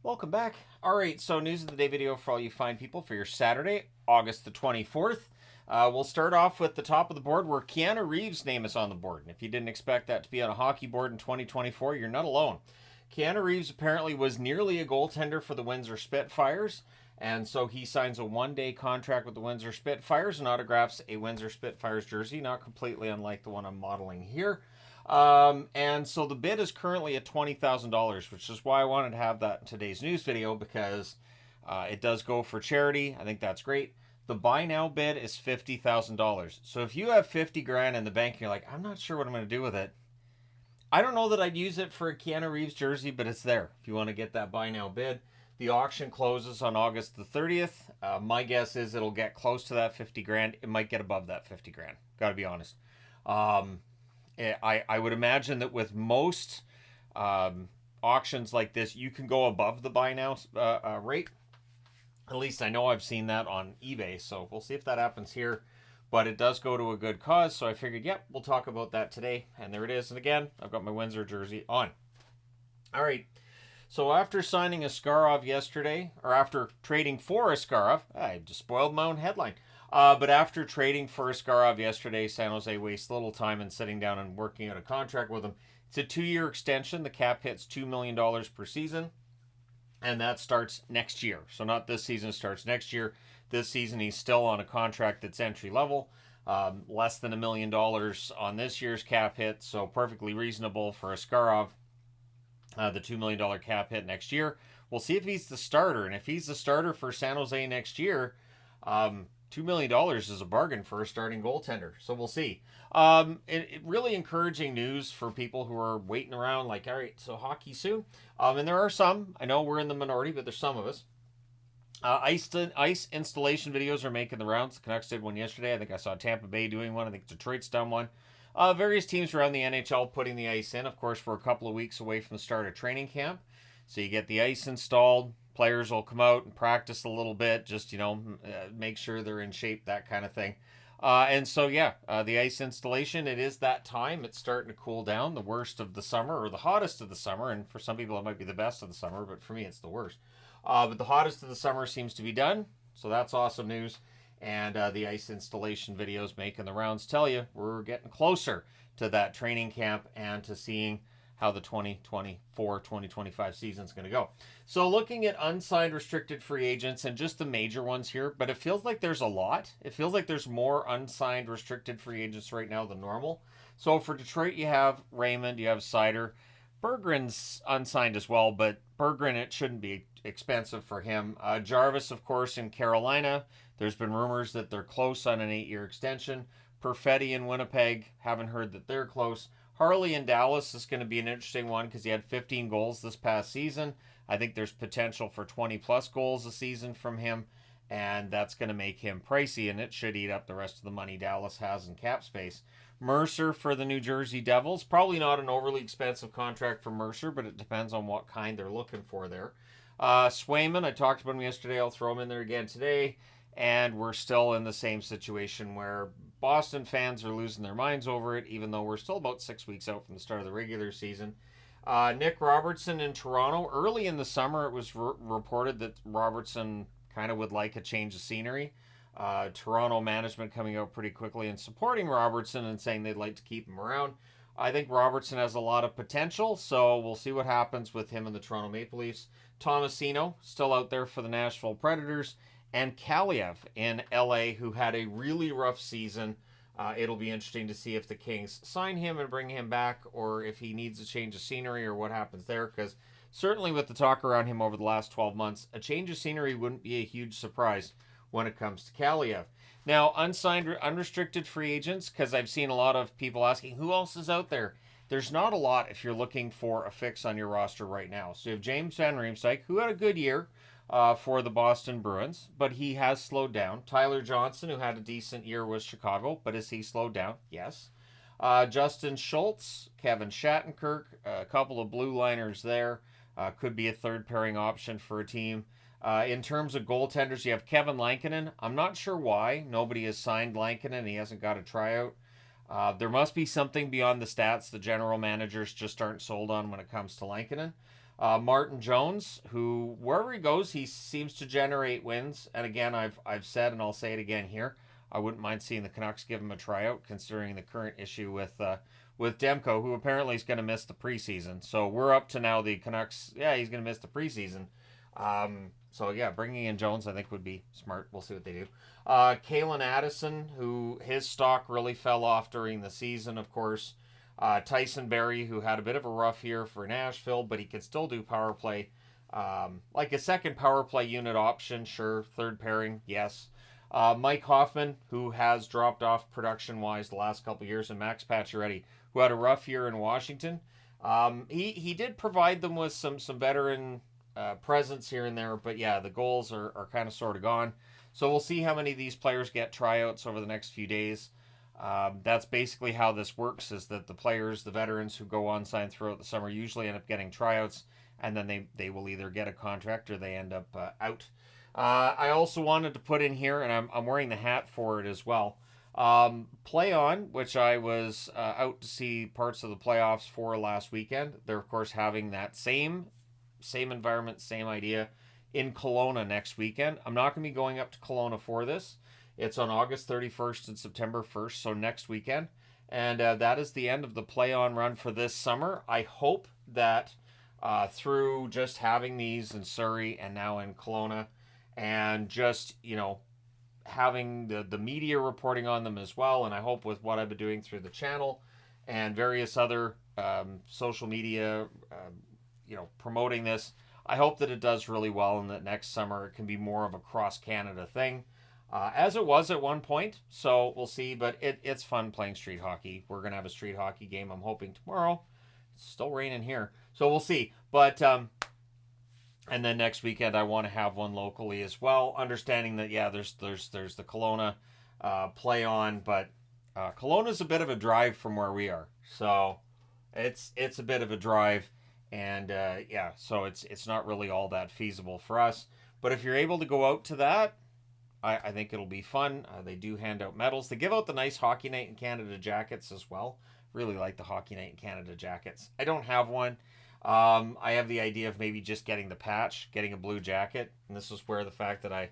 Welcome back. All right, so news of the day video for all you fine people for your Saturday, August the 24th. We'll start off with the top of the board where Keanu Reeves' name is on the board. And if you didn't expect that to be on a hockey board in 2024, you're not alone. Keanu Reeves apparently was nearly a goaltender for the Windsor Spitfires, and so he signs a one-day contract with the Windsor Spitfires and autographs a Windsor Spitfires jersey, not completely unlike the one I'm modeling here. And so the bid is currently at $20,000, which is why I wanted to have that in today's news video, because it does go for charity. I think that's great. The buy now bid is $50,000. So if you have 50 grand in the bank and you're like, I'm not sure what I'm going to do with it, I don't know that I'd use it for a Keanu Reeves jersey, but it's there if you want to get that buy now bid. The auction closes on August the 30th. My guess is it'll get close to that 50 grand. It might get above that 50 grand. Got to be honest. I would imagine that with most auctions like this, you can go above the buy now rate. At least I know I've seen that on eBay, so we'll see if that happens here. But it does go to a good cause, so I figured, yep, we'll talk about that today. And there it is. And again, I've got my Windsor jersey on. All right. So after signing Askarov yesterday, or after trading for Askarov, I just spoiled my own headline. But after trading for Askarov yesterday, San Jose wastes little time in sitting down and working out a contract with him. It's a 2-year extension. The cap hits $2 million per season, and that starts next year. So not this season, starts next year. This season, he's still on a contract that's entry level, less than $1 million on this year's cap hit, so perfectly reasonable for Askarov. The $2 million cap hit next year. We'll see if he's the starter, and if he's the starter for San Jose next year, $2 million is a bargain for a starting goaltender. So we'll see. Really encouraging news for people who are waiting around like, all right, so hockey soon. And there are some. I know we're in the minority, but there's some of us. Ice installation videos are making the rounds. The Canucks did one yesterday. I think I saw Tampa Bay doing one. I think Detroit's done one. Various teams around the NHL putting the ice in. Of course, we're a couple of weeks away from the start of training camp. So you get the ice installed. Players will come out and practice a little bit. Just, make sure they're in shape, that kind of thing. And so, the ice installation, it is that time. It's starting to cool down. The worst of the summer, or the hottest of the summer. And for some people, it might be the best of the summer. But for me, it's the worst. But the hottest of the summer seems to be done. So that's awesome news. And the ice installation videos making the rounds tell you we're getting closer to that training camp and to seeing how the 2024-2025 season is going to go. So looking at unsigned restricted free agents and just the major ones here, but it feels like there's a lot. It feels like there's more unsigned restricted free agents right now than normal. So for Detroit, you have Raymond, you have Sider. Berggren's unsigned as well, but Berggren, it shouldn't be expensive for him. Jarvis, of course, in Carolina. There's been rumors that they're close on an 8-year extension. Perfetti in Winnipeg, haven't heard that they're close. Harley in Dallas is going to be an interesting one because he had 15 goals this past season. I think there's potential for 20-plus goals a season from him, and that's going to make him pricey, and it should eat up the rest of the money Dallas has in cap space. Mercer for the New Jersey Devils. Probably not an overly expensive contract for Mercer, but it depends on what kind they're looking for there. Swayman, I talked about him yesterday. I'll throw him in there again today. And we're still in the same situation where Boston fans are losing their minds over it, even though we're still about 6 weeks out from the start of the regular season. Nick Robertson in Toronto. Early in the summer, it was reported that Robertson kind of would like a change of scenery. Toronto management coming out pretty quickly and supporting Robertson and saying they'd like to keep him around. I think Robertson has a lot of potential, so we'll see what happens with him and the Toronto Maple Leafs. Tomasino, still out there for the Nashville Predators. And Kaliev in LA, who had a really rough season. It'll be interesting to see if the Kings sign him and bring him back, or if he needs a change of scenery, or what happens there, because certainly with the talk around him over the last 12 months, a change of scenery wouldn't be a huge surprise when it comes to Kaliev. Now, unsigned, unrestricted free agents, because I've seen a lot of people asking, who else is out there? There's not a lot if you're looking for a fix on your roster right now. So you have James Van Riemsdyk, who had a good year for the Boston Bruins, but he has slowed down. Tyler Johnson, who had a decent year with Chicago, but has he slowed down? Yes. Justin Schultz, Kevin Shattenkirk, a couple of blue liners there. Could be a third pairing option for a team. In terms of goaltenders, you have Kevin Lankinen. I'm not sure why nobody has signed Lankinen. He hasn't got a tryout. There must be something beyond the stats the general managers just aren't sold on when it comes to Lankinen. Martin Jones, who wherever he goes, he seems to generate wins. And again, I've said, and I'll say it again here, I wouldn't mind seeing the Canucks give him a tryout, considering the current issue with Demko, who apparently is going to miss the preseason. So we're up to now the Canucks. Yeah, he's going to miss the preseason. So yeah, bringing in Jones I think would be smart. We'll see what they do. Kalen Addison, who his stock really fell off during the season, of course. Tyson Berry, who had a bit of a rough year for Nashville, but he can still do power play. Like a second power play unit option, sure. Third pairing, yes. Mike Hoffman, who has dropped off production-wise the last couple of years, and Max Pacioretty, who had a rough year in Washington. He did provide them with some veteran presence here and there, but yeah, the goals are kind of sort of gone. So we'll see how many of these players get tryouts over the next few days. That's basically how this works, is that the players, the veterans who go unsigned throughout the summer usually end up getting tryouts, and then they will either get a contract or they end up out. I also wanted to put in here, and I'm wearing the hat for it as well, Play On, which I was out to see parts of the playoffs for last weekend. They're, of course, having that same environment, same idea in Kelowna next weekend. I'm not going to be going up to Kelowna for this. It's on August 31st and September 1st, so next weekend. And that is the end of the Play On run for this summer. I hope that through just having these in Surrey and now in Kelowna, and just, having the media reporting on them as well, and I hope with what I've been doing through the channel and various other social media, promoting this, I hope that it does really well and that next summer it can be more of a cross-Canada thing, as it was at one point. So we'll see, but it's fun playing street hockey. We're going to have a street hockey game, I'm hoping, tomorrow. It's still raining here, so we'll see. But and then next weekend I want to have one locally as well, understanding that, yeah, there's the Kelowna Play On, but Kelowna's a bit of a drive from where we are, so it's a bit of a drive. And so it's not really all that feasible for us. But if you're able to go out to that, I think it'll be fun. They do hand out medals. They give out the nice Hockey Night in Canada jackets as well. Really like the Hockey Night in Canada jackets. I don't have one. I have the idea of maybe just getting the patch, getting a blue jacket. And this is where the fact that I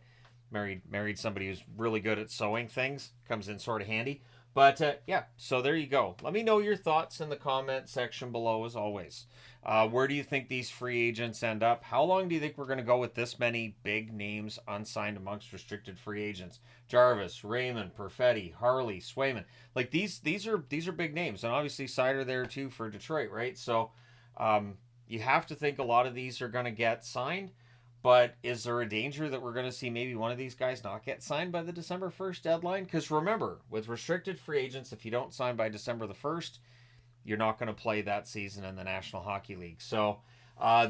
married somebody who's really good at sewing things comes in sort of handy. But so there you go. Let me know your thoughts in the comment section below, as always. Where do you think these free agents end up? How long do you think we're going to go with this many big names unsigned amongst restricted free agents? Jarvis, Raymond, Perfetti, Harley, Swayman. Like these are big names, and obviously Sider there too for Detroit, right? So you have to think a lot of these are going to get signed. But is there a danger that we're going to see maybe one of these guys not get signed by the December 1st deadline? Because remember, with restricted free agents, if you don't sign by December the 1st, you're not going to play that season in the National Hockey League. So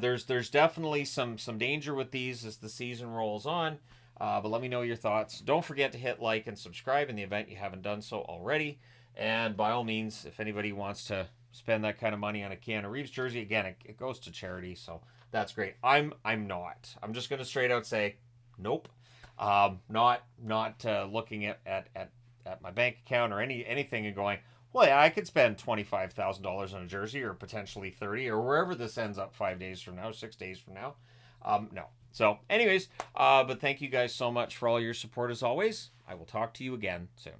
there's definitely some danger with these as the season rolls on. But let me know your thoughts. Don't forget to hit like and subscribe in the event you haven't done so already. And by all means, if anybody wants to spend that kind of money on a Keanu Reeves jersey, again, it goes to charity, so that's great. I'm not. I'm just going to straight out say, nope. Not looking at my bank account or anything and going, well, yeah, I could spend $25,000 on a jersey, or potentially 30, or wherever this ends up 5 days from now, 6 days from now. No. So, anyways, but thank you guys so much for all your support as always. I will talk to you again soon.